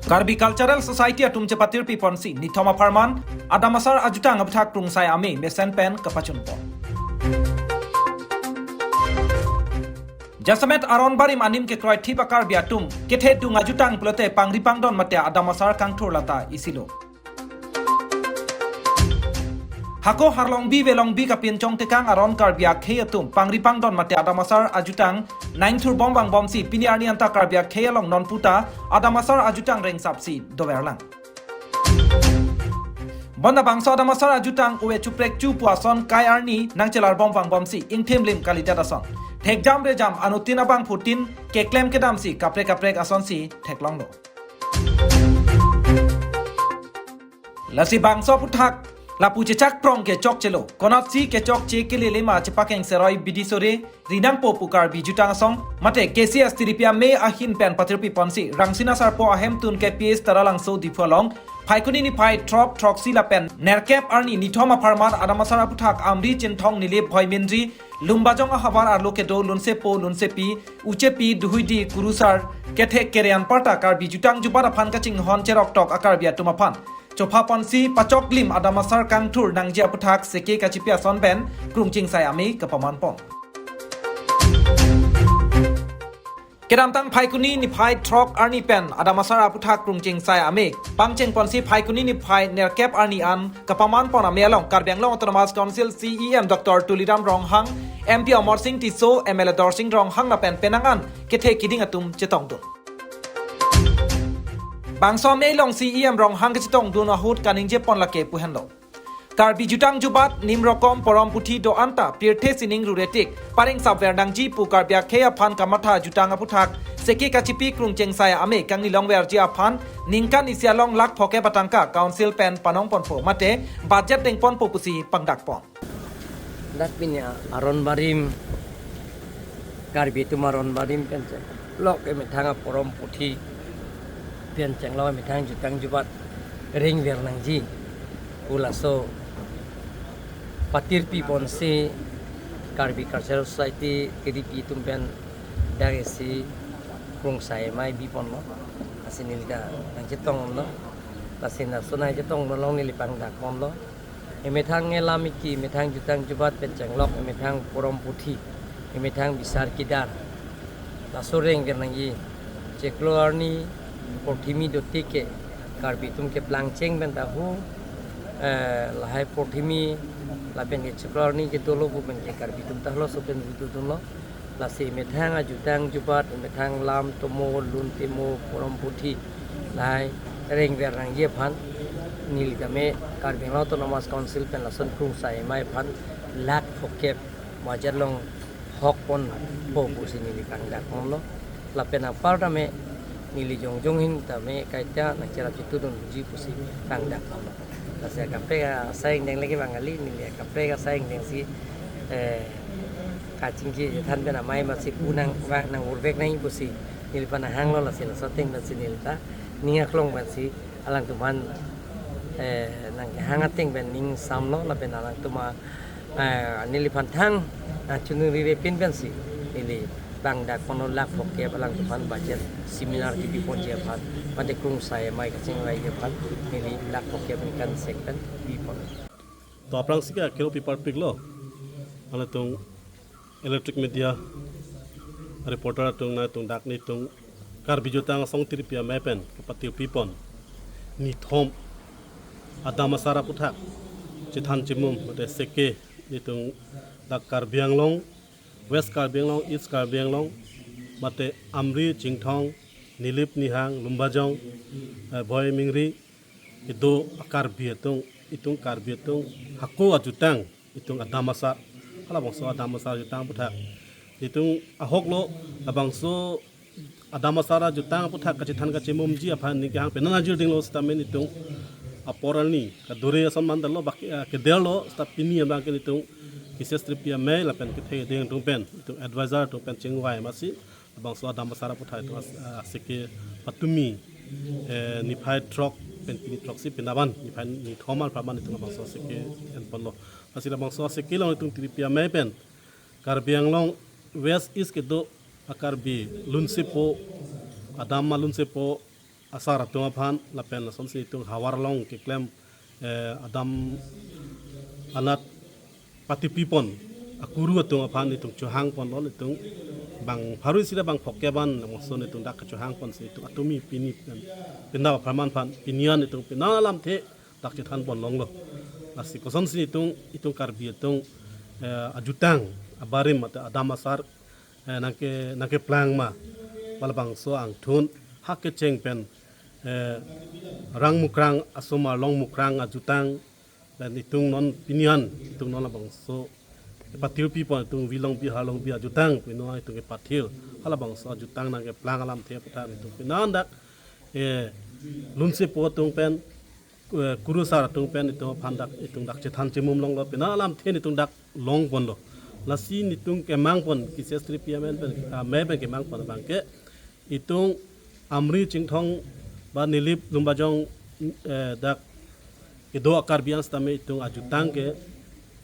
Karbi Cultural Society atum cepatir pi ponsi ni Thoma Farman adamasar ajutang abthak prungsai ame mesen pen kapachun po. Jasamet aron barim anim ke kroy thipa karbi atum kethe dung ajutang plote pangripang don mate adamasar kangthur lata isilo. Hako harlong bi velong bi kapin chong tekang aron karbia kheyatum pangripang don mate adamasar ajutang naing thur bombang bomsi piniarni anta karbia kheyalong non puta adamasar ajutang reng sapsi doverlang. Bonda bangsa adamasar ajutang uwe chuprek chu puason kai arni nangchelar bombang bomsi ingthem lim kalitadason. Thek jam re jam anutin abang putin ke klem kedam si kaprek ason si theklong no. Lasi bangsa puthak Lapu cecak prong ke cok celo, konat si ke cok ce ke lele ma cepakeng seroi bidisore, rinang po pukar bijutang asong, mate kesi astiripia me ahin pen patirpi ponsi, rangsina sarpo ahem tun ke pies taralang so dipolong, paikuni ni pai trop troksi la pen, nerkep arni ni thoma farmat adamasara puthak amri cintong nilip hoi mindri, lumbajong ahabar arlo ke do lunse po lunse pi, uce pi duhuidi kurusar, kethe kerean parta kar bijutang jubara pan kaching hon cerok tok akar bia tumapan. Copa ponsi pacok lim adamasar kangthur nangjia puthak seke kachipia sonben krungching sai ami kapaman pong. Kedam tang phaikuni ni phai trok arni pen adamasar aputhak krungching sai ami pangcheng ponsi phaikuni ni phai nerkep arni an kapaman pon amelong Karbianglong Autonomous Council CEM Dr. Tuliram Ronghang MP Amor Singh Tiso MLA Dorsing Ronghang na pen penangan kethe kiding atum chetong dun. Bangsom nei long CEM rong hang chitong dun ahut kaning je pon lake puhenlo. Karbi jutang jubat nimrokom porom puthi do anta pirthe sining ruretik paring sabwerdang ji pu karbia kheya phan kamatha jutang aputhak seke kachipi krungcheng saya ame kangni longwer ji aphan ningkan isialong lak phoke batangka council pen panong ponpho mate budget deng pon popusi pangdak pon. Dakpinya aron barim karbi tumaron barim kan lok e thanga porom puthi pian chang lawa mitang jutang jubat ring ver nang ji ulaso patir pi ponse Karbi Cultural Society KDP tumpen dagesi krung sai mai bi pon no asinilga nang jetong no tasina sunai jetong no long nilipang dak pon lo emetang ngelamiki metang jutang jubat pen chang lok emetang porom puthi emetang bisar kidar laso ring ver nang ji chekloarni Portimi dotike karbi tum ke plangcheng ben tahu lahai portimi lapen ke ceklorni ke tolo bu ben ke karbi tum tahlo sopen butu tum lo lasi methang ajutang jubat methang lam tomo lun timo porom puthi lahai reng verang ye phan nil game Karbianglong Autonomous Council pen lason krung sai mai phan lak phokep wajarlong hok pon po bu sini kang dak lo lapen apar dame nili jongjong hin tame kaita na cara itu don uji pusi kang dak pala saya kapre saing deng lagi bangali nili kapre saing deng si kacing ji than bena mai masih unang wa nang urbek nai pusi nili panahang lo lasin soteng masih nili ta ninga klong masih alang tuman nang hangateng ben ning samlo la ben alang tuma nili pantang chunu ri pin ben si nili bang dak ponolak phoke alang tuman budget seminar di ponje phan pada krung saya mai kacing lai je phan nili lak phoke kan sekten bi pon to aprang sika kilo paper pig lo ala tung electric media reporter tung na tung dak ni tung Karbi jutang song tiripia mepen kapatil pipon ni thom adamasara puthak chithan chimum mate seke ni tung dak Karbianglong West Karbianglong, East Karbianglong, mate Amri, Jingthong, Nilip, Nihang, Lumbajong, Boy Mingri, itu Karbi itung Karbi itung Hako ajutang itung Adamasar, kalau bangso Adamasar jutang puthak, itung ahok lo bangso Adamasara jutang puthak kacitan kacimum ji aphan ni kang penanajur ding lo stamen itung aporani kadure asan mandal lo baki kedel lo stapini abang itung Kises tripia me lapen kithe ding tungpen itu advisor tungpen chingwai masi bangso Adamasara puthai tu seke patumi ni phai truck pen ni truck si pinaban ni phai ni thomal praban itu bangso seke en pollo masi bangso seke lo tung tripia me pen Karbianglong West East ke do akarbi lunsipo Adama lunsipo asar tung aphan lapen son si tung hawar long ke klem adam anat pati pipon akuru tung aphan itung chuhang pon lol itung bang haru sila bang pokyaban son itung dak chuhang pon si itung atumi pini pinda praman phan pinian itung pinalam the dak chethan pon long lo asi koson si itung karbi itung ajutang abarim mata adam asar nangke plang ma balabang so ang thun hak ke cheng pen rang mukrang asoma long mukrang ajutang dan itung non pinian itung non labang so patil people itung wilong bi halong bi ajutang pino itung patil halabang so ajutang nang ke plang alam the putan itung pinan dak lunse potung pen kurusar tung pen itung phandak itung dak chethan chemum long lo pina alam the itung dak long pon lo lasi nitung ke mang pon kisestri piamen pen me pen ke mang pon bangke itung amri chingthong ba nilip lumbajong dak ido akar biang stame itung ajutang ke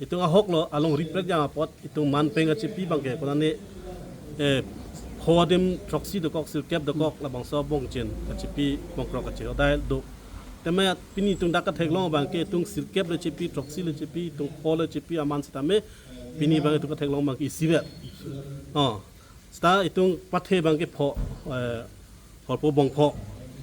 itung ahok lo along reprek jang apot itung man penga chipi bangke konane hodem troxy de kok sil kep de kok la bang so bong chen chipi bong krok ka chiro dai do teme pini itung dak ka theklong bangke itung sil kep le chipi troxy le chipi itung khol le chipi aman stame pini bang itung ka theklong bang isibe sta itung pathe bangke pho po bong pho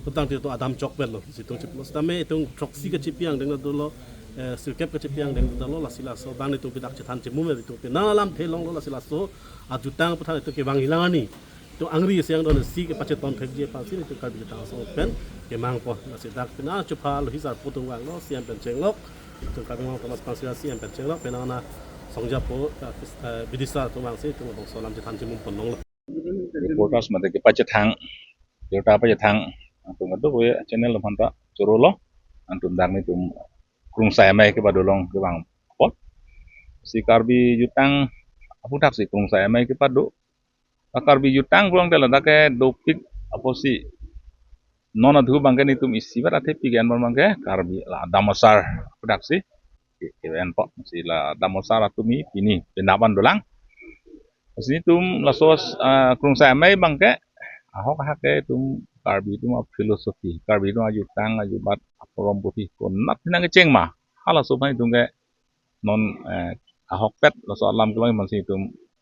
tentang itu adam chok bel lo situng chip sta me itung troxy ka chipi ang deng do lo silkep ka chipi ang deng do lo lasila so bang itung pidak chethan chimu me itung pinalam thelong lo lasila so ajutang pathan itu ke bang hilangani itu angri siang don si ke pachet ton thek je pa si itu ka bi ta so pen ke mang po lasidak pina chupa lo hisar putung wang lo siam pen chenglok itu ka bang ko pasia siam pen chenglok penana songja po bidisa to bang si itu bang so lam chethan chimu ponong lo reporters mate ke pachet hang jota pachet hang tung atu we channel phanta chorolo antum darni tum krung sai mai ke badolong ke bang pot si karbi jutang apu tak si krung sai mai ke padu karbi jutang krung tela dake dopik apo si nona dhu bangke ni tum isi barate pigan bangke karbi la damasar apu tak si ke en pot si la damasar atumi pini pendapan dolang sini tum la sos krung sai mai bangke ahok hake tum karbi itu mah filosofi karbi itu ajutang ajubat aporom putih konat nang keceng mah hala sopan itu ke non ahok pet lo so alam keloi masih itu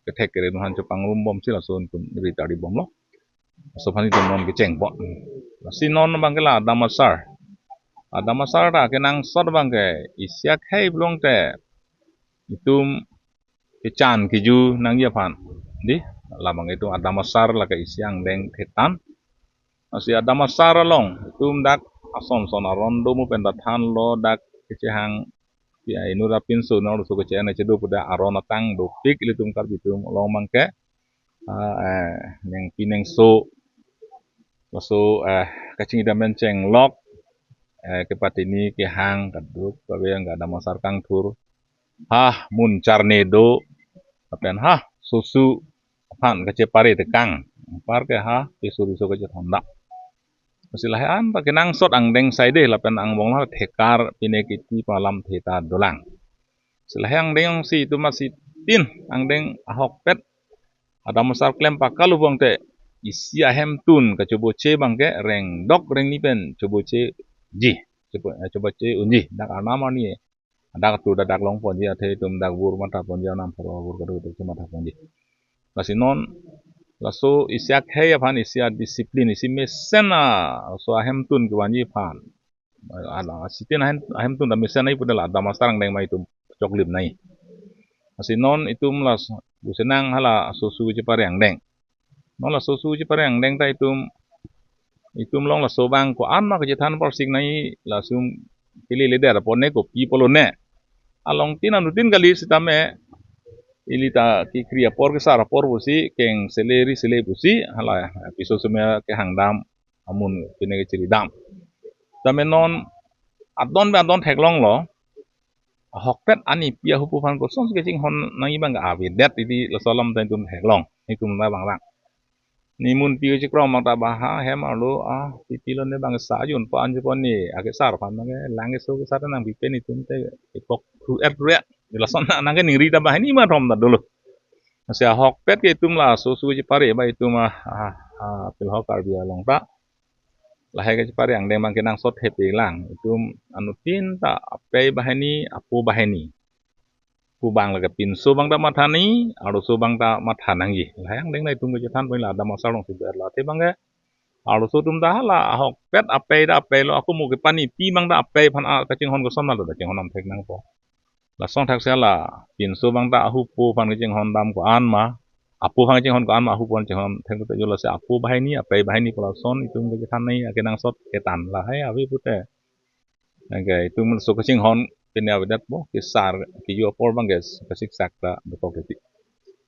ketek kere nuhan cepang rumbom sih laso itu berita di bom lo sopan itu non keceng po si non bangkela ada masar dah kenang sod bangke isyak hei belum te itu kecan kiju nang yapan di lamang itu ada masar lah ke isyang deng ketan masih ada masalah long itu dak asom sona rondo mu pendathan lo dak kecehang ya inu rapin so no so kecehan cedo pada arona tang do pik litum kar bitum long mangke neng pineng so kacing ida menceng lok kepatini ke hang kaduk babe enggak ada masar kang tur mun carnedo apen susu pan kecepare tekang par ke pisu ke honda silahan pakai nang sot ang deng saide lapen ang bong lah tekar pinekiti palam theta dolang silahan deng si itu masih tin ang deng ahok pet ada masar klem pakalu bong te isi ahem tun ke coboce bangke reng dok reng ni pen coboce ji coboce unji dak anama ni ada tu dadak long pon ji ate tum dak bur mata pon ja nam pro bur kadu tu mata pon ji masih non laso isyak hei aphan isya disiplin isi mesena so ahem tun ke wanji phan ala sitin ahem tun da mesena i pudala da masarang deng mai tum coklim nai masih non itum las busenang hala susu je pareng deng non la susu je pareng deng ta itum long la so bang ko an ma ke than por sing nai la sum pili leder pone ko pi polone along tinan rutin kali sitame ilita ki kriya por ke sara por busi keng sele busi hala piso semia ke hangdam amun pine ke ciri dam tame non adon theklong lo hokpet ani pia hupu fan ko song ke cing hon nangi bang awi det idi losalam tan tum theklong ikum na bang ni mun pio cikro mang ta baha hem lo pipilon ne bang sa yun pa anje pon ni ake sar pan nge lange so ke sar nang bipen itum te epok ruet lason nang ke ningri ta bah ni ma rom da dulu masih ahok pet ke itum la susu je pare ba itum pilho karbia long ta lahai ke cepat yang demang kenang sot happy lang itu anu tinta apai bahani apu bahani ku bang laga pinso bang da mathani aru so bang da mathanangi lahang deng nai tum ke tan poi la da masal long siber la te bang ge aru so tum da la hok pet apai da apai lo aku mu ke pani pi bang da apai phan a ka ching hon ko som na da ching hon nam thek nang po la song thak se la pinso bang da hu pu phan ke ching hon dam ko an ma apu phang ching hon ko an ma hu pon ching hon theng ko yo la se apu bahani apai bahani ko la son itu ke tan nai ke nang sot ke tan la hai awi pute okay itu mun so ke ching hon pinya wedat bo kisar ki yo por banges kasik sakta beto keti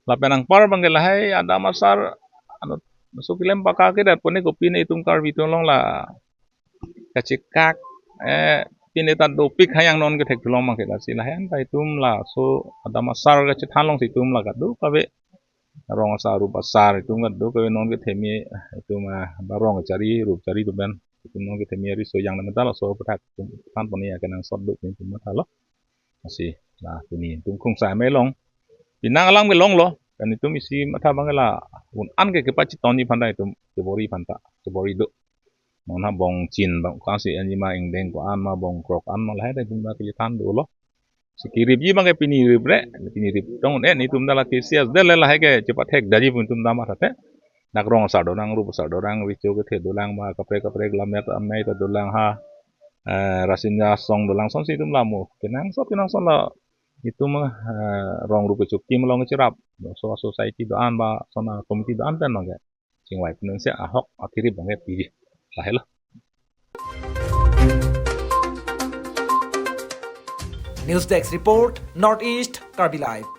la penang par bangel hai ada masar anu so kilem paka ke dat pone ko pine itung kar bitolong la kacikak pine ta do pik hayang non ke thek tulong mang ke la si la han ta itum la so ada masar ke chethalong si tum la ka du kabe rong sa ru pasar itum ga du kabe non ke themi itum barong cari rup cari tu ben itum non ke themi ri so yang na ta so pathak tum tan poni ya kenang sot du ni tum ta lo masih lah ini tum kung sai mai long pinang alang ke long lo kan itu misi mata bangala un an ke pachi toni pandai tum cebori panta cebori do nona bong chin bang kasi ani ma ing deng ko an ma bong krok an ma lai tum da ke tan do lo sikirip ji bang ke pini rip re pini rip dong ni tum da la ke sias de la ke cepat hek daji pun tum da ma thate nak rong sa do rang rup sa do rang wicho ke the do lang ma kapre kapre glamet amai ta do lang ha rasinnya song dolang son situm lamu kenang son la itu mah rong rupa cuki melong cerap so society doan ba sona komiti doan pen mangga sing wai pun se ahok akhiri banget pilih lah lo News Desk Report, Northeast, Karbi Live.